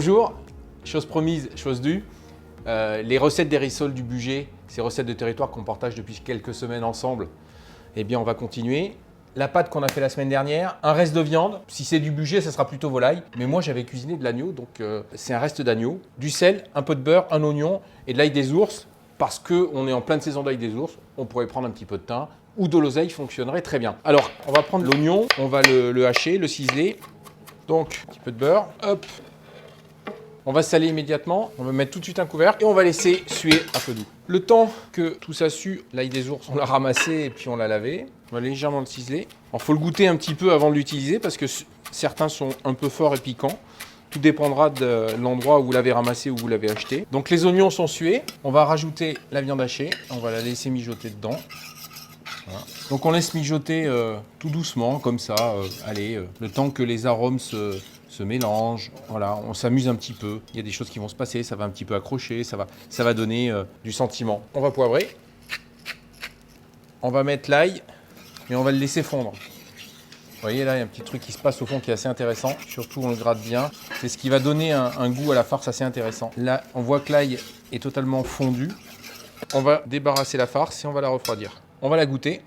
Bonjour, chose promise, chose due. Les recettes des rissoles du budget, ces recettes de territoire qu'on partage depuis quelques semaines ensemble, eh bien on va continuer. La pâte qu'on a fait la semaine dernière, un reste de viande. Si c'est du budget, ça sera plutôt volaille. Mais moi, j'avais cuisiné de l'agneau, donc c'est un reste d'agneau. Du sel, un peu de beurre, un oignon et de l'ail des ours. Parce qu'on est en pleine saison d'ail des ours, on pourrait prendre un petit peu de thym ou de l'oseille fonctionnerait très bien. Alors, on va prendre l'oignon, on va le hacher, le ciseler. Donc, un petit peu de beurre, hop. On va saler immédiatement, on va mettre tout de suite un couvercle et on va laisser suer à feu doux. Le temps que tout ça sue, l'ail des ours, on l'a ramassé et puis on l'a lavé. On va légèrement le ciseler. Alors, faut le goûter un petit peu avant de l'utiliser parce que certains sont un peu forts et piquants. Tout dépendra de l'endroit où vous l'avez ramassé ou vous l'avez acheté. Donc les oignons sont sués. On va rajouter la viande hachée. On va la laisser mijoter dedans. Voilà. Donc on laisse mijoter tout doucement, comme ça, le temps que les arômes se mélangent. Voilà, on s'amuse un petit peu. Il y a des choses qui vont se passer, ça va un petit peu accrocher, ça va donner du sentiment. On va poivrer. On va mettre l'ail et on va le laisser fondre. Vous voyez là, il y a un petit truc qui se passe au fond qui est assez intéressant. Surtout, on le gratte bien. C'est ce qui va donner un goût à la farce assez intéressant. Là, on voit que l'ail est totalement fondu. On va débarrasser la farce et on va la refroidir. On va la goûter.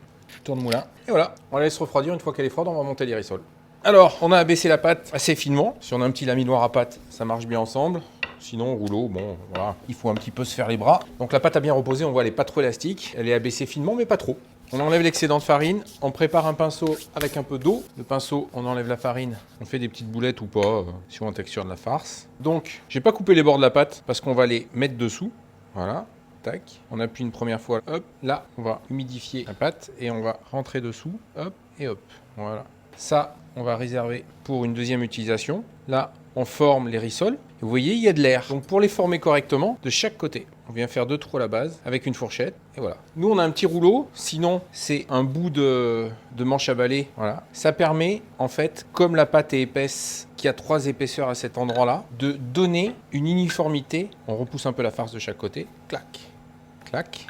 Tourne moulin. Et voilà, on la laisse refroidir. Une fois qu'elle est froide, on va monter les rissoles. Alors, on a abaissé la pâte assez finement. Si on a un petit laminoir à pâte, ça marche bien ensemble. Sinon, rouleau, bon, voilà, il faut un petit peu se faire les bras. Donc la pâte a bien reposé, on voit, elle n'est pas trop élastique. Elle est abaissée finement, mais pas trop. On enlève l'excédent de farine, on prépare un pinceau avec un peu d'eau. Le pinceau, on enlève la farine, on fait des petites boulettes ou pas, suivant la texture de la farce. Donc, j'ai pas coupé les bords de la pâte parce qu'on va les mettre dessous. Voilà, tac. On appuie une première fois, hop. Là, on va humidifier la pâte et on va rentrer dessous, hop et hop. Voilà. Ça, on va réserver pour une deuxième utilisation. Là, on forme les rissoles. Vous voyez, il y a de l'air. Donc pour les former correctement, de chaque côté, on vient faire 2 trous à la base avec une fourchette. Et voilà. Nous, on a un petit rouleau. Sinon, c'est un bout de manche à balai. Voilà. Ça permet, en fait, comme la pâte est épaisse, qu'il y a 3 épaisseurs à cet endroit-là, de donner une uniformité. On repousse un peu la farce de chaque côté. Clac, clac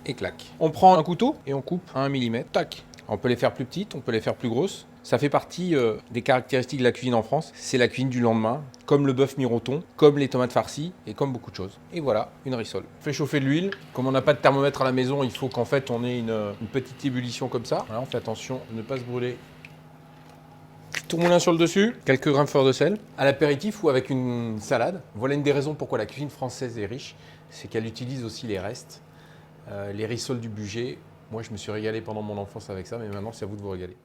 et clac. On prend un couteau et on coupe à 1 mm. Tac. On peut les faire plus petites, on peut les faire plus grosses. Ça fait partie des caractéristiques de la cuisine en France. C'est la cuisine du lendemain, comme le bœuf miroton, comme les tomates farcies et comme beaucoup de choses. Et voilà, une rissole. On fait chauffer de l'huile. Comme on n'a pas de thermomètre à la maison, il faut qu'en fait on ait une petite ébullition comme ça. Voilà, on fait attention de ne pas se brûler. Tourmoulin sur le dessus, quelques grammes forts de sel. À l'apéritif ou avec une salade. Voilà une des raisons pourquoi la cuisine française est riche. C'est qu'elle utilise aussi les restes, les rissoles du budget. Moi, je me suis régalé pendant mon enfance avec ça, mais maintenant, c'est à vous de vous régaler.